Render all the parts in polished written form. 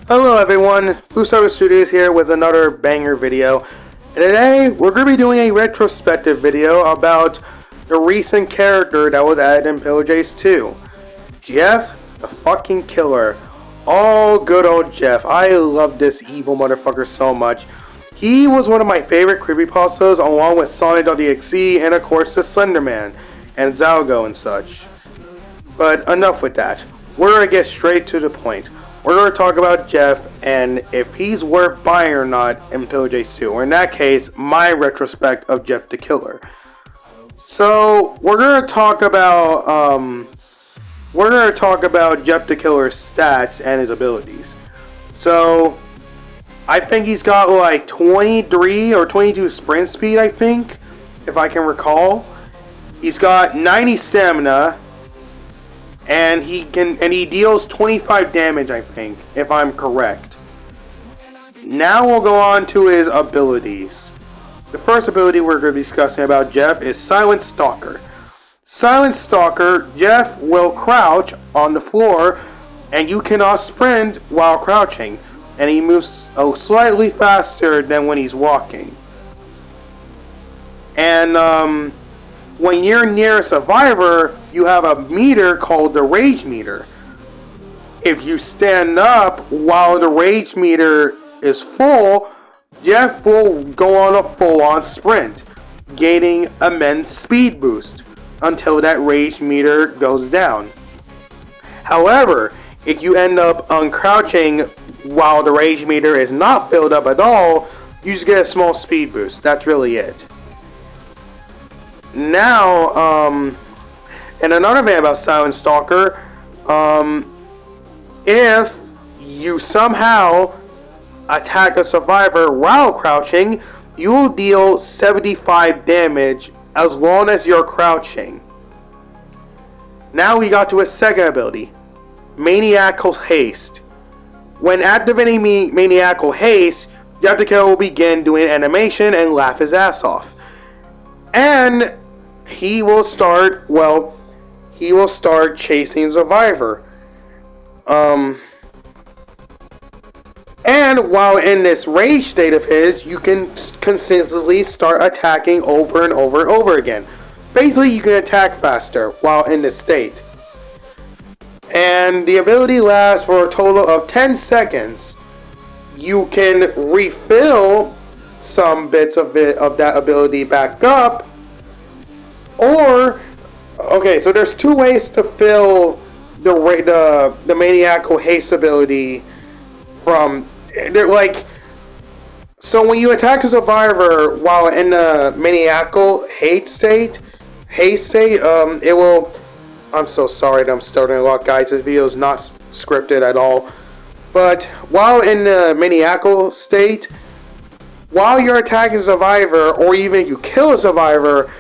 Hello everyone, Reprospective Studios here with another banger video. And today, we're going to be doing a retrospective video about the recent character that was added in Pillage 2. Jeff, the fucking killer. Oh, good old Jeff. I love this evil motherfucker so much. He was one of my favorite creepypastas along with Sonic.exe and of course the Slender Man and Zalgo and such. But enough with that. We're going to get straight to the point. We're going to talk about Jeff and if he's worth buying or not in Pillage 2, or in that case, my retrospect of Jeff the Killer. So we're going to talk about Jeff the Killer's stats and his abilities. So I think he's got like 23 or 22 sprint speed, I think, if I can recall. He's got 90 stamina. And he deals 25 damage, I think, if I'm correct. Now we'll go on to his abilities. The first ability we're going to be discussing about Jeff is Silent Stalker. Silent Stalker, Jeff will crouch on the floor, and you cannot sprint while crouching. And he moves slightly faster than when he's walking. And when you're near a survivor, you have a meter called the rage meter. If you stand up while the rage meter is full, Jeff will go on a full-on sprint, gaining immense speed boost until that rage meter goes down. However, if you end up uncrouching while the rage meter is not filled up at all, you just get a small speed boost. That's really it. Now, and another thing about Silent Stalker, if you somehow attack a survivor while crouching, you will deal 75 damage as long as you're crouching. Now we got to his second ability, Maniacal Haste. When activating Maniacal Haste, Jeff the Killer will begin doing animation and laugh his ass off. And he will start chasing Survivor. And while in this rage state of his, you can consistently start attacking over and over and over again. Basically, you can attack faster while in this state. And the ability lasts for a total of 10 seconds. You can refill some bits of that ability back up. Or, okay, so there's two ways to fill the Maniacal Haste ability from, so when you attack a survivor while in the Maniacal Haste state, it will, I'm so sorry that I'm starting a lot, guys, this video is not scripted at all, but while in the Maniacal state, while you're attacking a survivor, or even if you kill a survivor,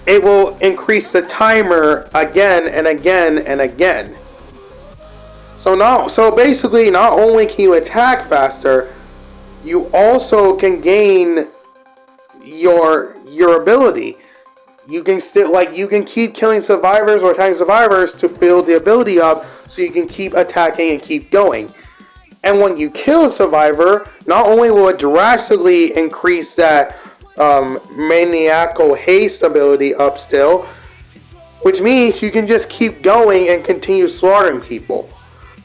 it will increase the timer again and again and again. So basically, not only can you attack faster, you also can gain your ability. You can you can keep killing survivors or attacking survivors to fill the ability up, so you can keep attacking and keep going. And when you kill a survivor, not only will it drastically increase that Maniacal Haste ability up still, which means you can just keep going and continue slaughtering people.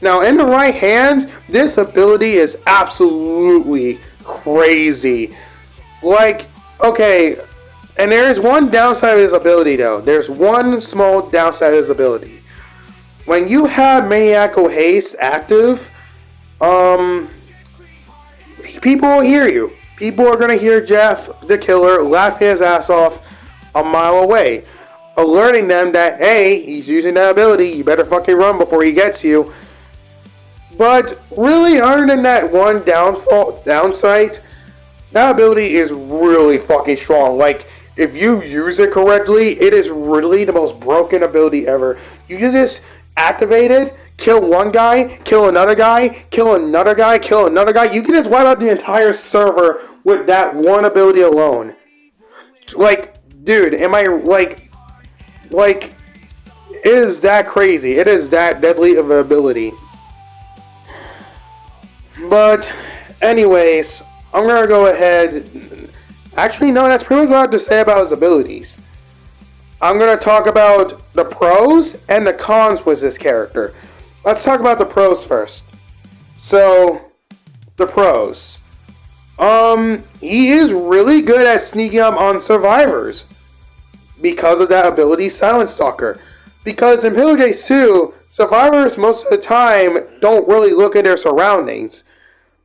Now, in the right hands, this ability is absolutely crazy. Okay, and there is one downside of his ability though. There's one small downside of his ability. When you have Maniacal Haste active, people will hear you. People are going to hear Jeff the Killer laughing his ass off a mile away, alerting them that, hey, he's using that ability, you better fucking run before he gets you. But really, other than that one downside, that ability is really fucking strong. If you use it correctly, it is really the most broken ability ever. You can just activate it, kill one guy, kill another guy, kill another guy, kill another guy. You can just wipe out the entire server with that one ability alone. Dude, am I, it is that crazy. It is that deadly of an ability. But, anyways, I'm gonna go ahead. Actually, no, that's pretty much what I have to say about his abilities. I'm gonna talk about the pros and the cons with this character. Let's talk about the pros first. So, the pros. He is really good at sneaking up on survivors because of that ability, Silent Stalker. Because in Pillage 2, survivors most of the time don't really look at their surroundings.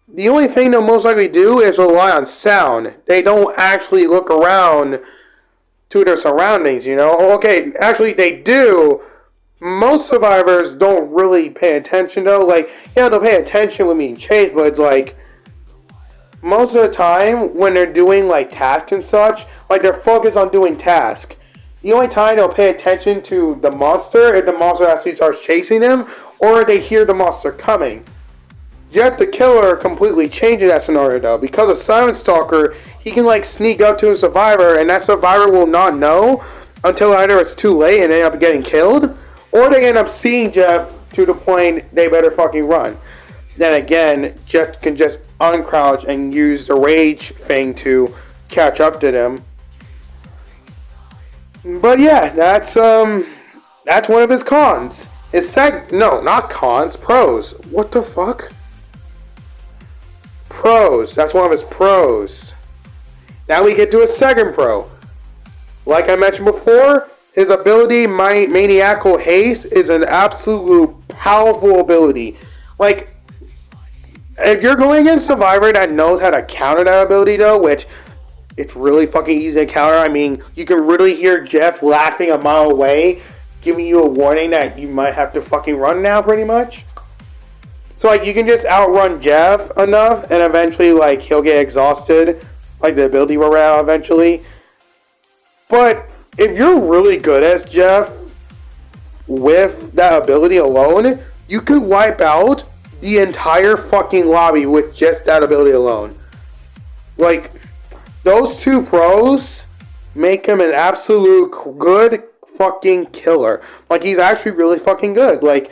The only thing they'll most likely do is rely on sound. They don't actually look around to their surroundings, you know? Okay, actually they do. Most survivors don't really pay attention though. Like, yeah, they'll pay attention when being chased, but it's like, most of the time when they're doing like tasks and such, like they're focused on doing tasks. The only time they'll pay attention to the monster if the monster actually starts chasing them, or they hear the monster coming. Jeff the Killer completely changes that scenario though. Because of Silent Stalker, he can like sneak up to a survivor and that survivor will not know until either it's too late and they end up getting killed, or they end up seeing Jeff to the point they better fucking run. Then again, Jeff can just uncrouch and use the rage thing to catch up to them. But yeah, that's one of his cons. No, not cons, pros. What the fuck? Pros. That's one of his pros. Now we get to a second pro. Like I mentioned before, his ability, Maniacal Haste, is an absolute powerful ability. Like, if you're going against a survivor that knows how to counter that ability though, which it's really fucking easy to counter. I mean, you can really hear Jeff laughing a mile away, giving you a warning that you might have to fucking run now, pretty much. So, like, you can just outrun Jeff enough, and eventually, like, he'll get exhausted. Like, the ability will run out eventually. But, if you're really good as Jeff, with that ability alone, you could wipe out the entire fucking lobby with just that ability alone. Like, those two pros make him an absolute good fucking killer. Like, he's actually really fucking good. Like,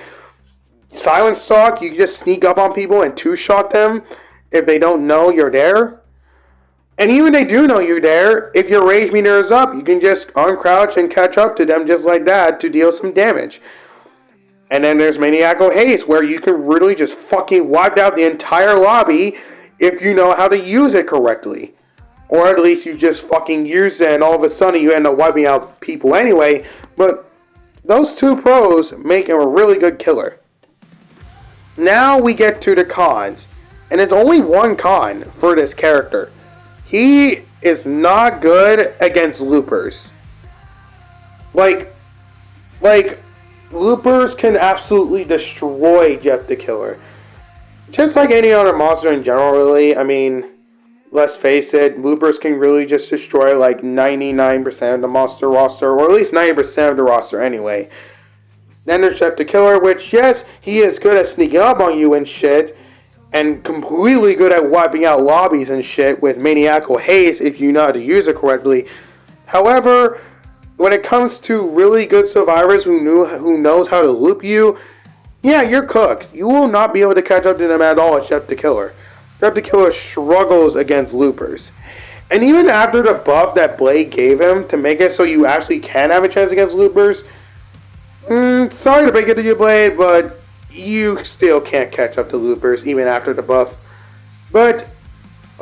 Silent Stalk, you can just sneak up on people and two-shot them if they don't know you're there. And even if they do know you're there, if your rage meter is up, you can just uncrouch and catch up to them just like that to deal some damage. And then there's Maniacal Haste, where you can really just fucking wipe out the entire lobby if you know how to use it correctly. Or at least you just fucking use it and all of a sudden you end up wiping out people anyway. But those two pros make him a really good killer. Now we get to the cons. And it's only one con for this character. He is not good against loopers. Like, loopers can absolutely destroy Jeff the Killer. Just like any other monster in general, really. I mean, let's face it, loopers can really just destroy like 99% of the monster roster, or at least 90% of the roster anyway. Then there's Jeff the Killer, which, yes, he is good at sneaking up on you and shit, and completely good at wiping out lobbies and shit with Maniacal Haste if you know how to use it correctly. However, when it comes to really good survivors who knows how to loop you, yeah, you're cooked. You will not be able to catch up to them at all as Jeff the Killer. Jeff the Killer struggles against loopers. And even after the buff that Blade gave him to make it so you actually can have a chance against loopers, sorry to break it to you, Blade, but you still can't catch up to loopers even after the buff. But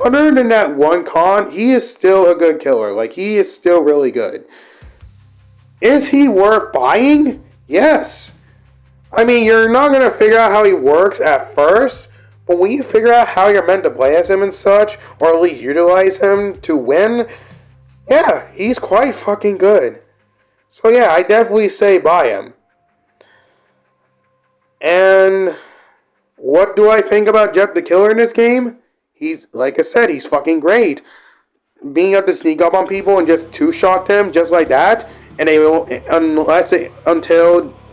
other than that one con, he is still a good killer. Like, he is still really good. Is he worth buying? Yes. I mean, you're not going to figure out how he works at first, but when you figure out how you're meant to play as him and such, or at least utilize him to win, yeah, he's quite fucking good. So yeah, I definitely say buy him. And what do I think about Jeff the Killer in this game? He's, like I said, he's fucking great. Being able to sneak up on people and just two-shot them just like that, and they will,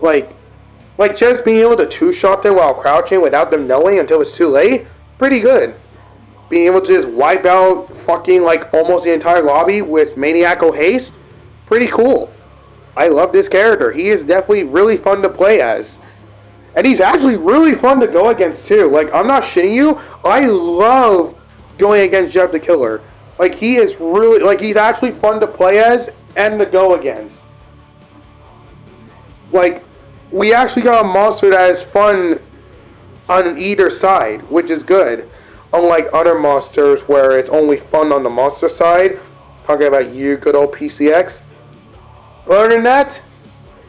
like just being able to two-shot them while crouching without them knowing until it's too late, pretty good. Being able to just wipe out fucking like almost the entire lobby with Maniacal Haste, pretty cool. I love this character. He is definitely really fun to play as. And he's actually really fun to go against too. Like, I'm not shitting you. I love going against Jeff the Killer. Like, he is really, like, he's actually fun to play as and to go against. Like, we actually got a monster that is fun on either side, which is good. Unlike other monsters where it's only fun on the monster side. Talking about you, good old PCX. Other than that,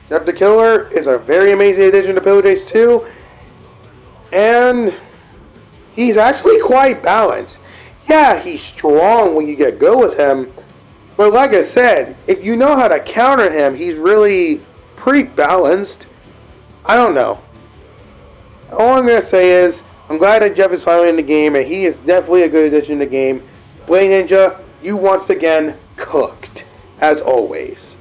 Jeff the Killer is a very amazing addition to Pillage Ace 2. And he's actually quite balanced. Yeah, he's strong when you get good with him. But like I said, if you know how to counter him, he's really pretty balanced. I don't know. All I'm going to say is, I'm glad that Jeff is finally in the game, and he is definitely a good addition to the game. Blade Ninja, you once again cooked, as always.